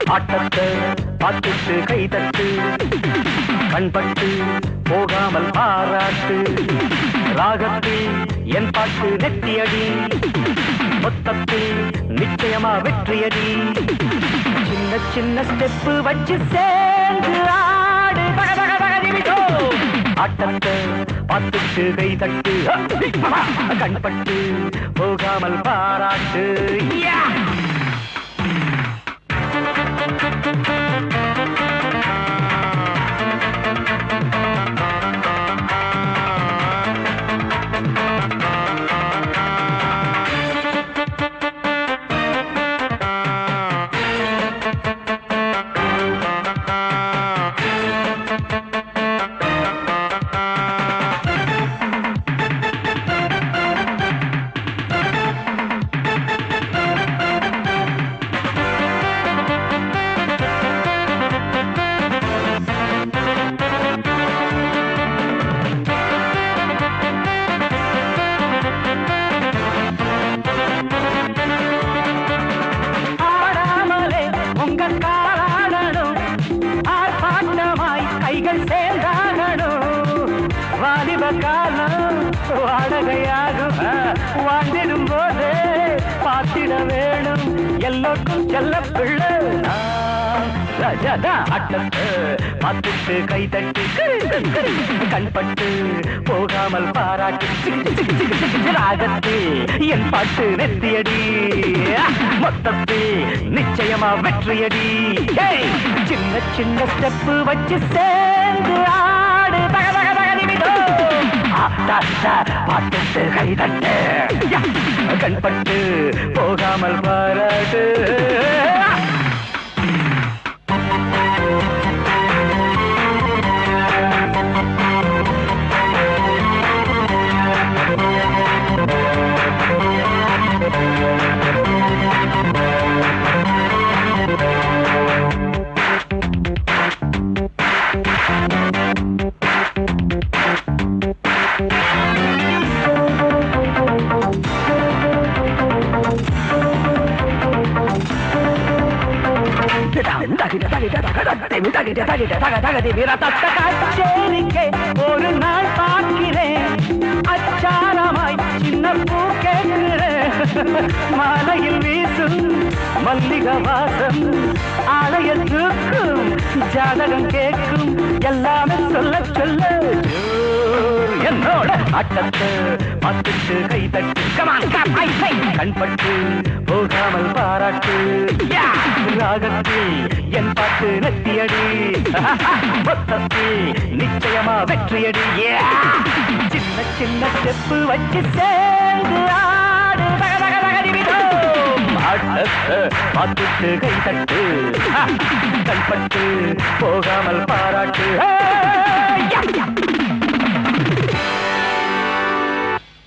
ஆட்டத்தை பார்த்துட்டு கைதட்டு கண்பட்டு போகாமல் பாராட்டு ராகத்தில் என் பாட்டு நெத்தியடி மொத்தத்தில் நிச்சயமா வெற்றியடி சின்ன சின்ன ஸ்டெப்பு வச்சு சேர்ந்து ஆடு ஆட்டத்தை பார்த்துட்டு கைதட்டு கண்பட்டு போகாமல் பாராட்டு வாலிப காலம் வாடகையாகும் வாழ்ந்திடும் போதே பார்த்திட வேணும் எல்லோருக்கும் செல்ல பிள்ளை ஆட்டத்தை பார்த்துட்டு கைதட்டு கண்பட்டு போகாமல் பாராட்டு ராகத்தில் என் பாட்டு நெத்தியடி மொத்தத்தில் நிச்சயமா வெற்றியடி சின்ன சின்ன ஸ்டெப்பு வச்சு சேர்ந்து ஆடு பாட்டு கைதட்டு கண்பட்டு போகாமல் பாராட்டு ஒரு நாள் பார்க்கிறேன் அச்சாரமாய் சின்ன பூ கேட்கிறேன் மாலையில் வீசும் மல்லிக வாசம் ஆலய தூக்கும் ஜாதகம் கேட்கும் எல்லாமே சொல்ல சொல்ல என்னோட ஆட்டத்தை பார்த்துட்டு கைதட்டு கண்பட்டு போகாமல் பாராட்டு ராகத்தில் என் பாட்டு நெத்தியடி மொத்தத்தில் நிச்சயமா வெற்றியடி சின்ன சின்ன ஸ்டெப்பு வச்சு சேர்ந்து ஆடு ஆட்டத்தை பார்த்துட்டு கைதட்டு கண்பட்டு போகாமல் பாராட்டு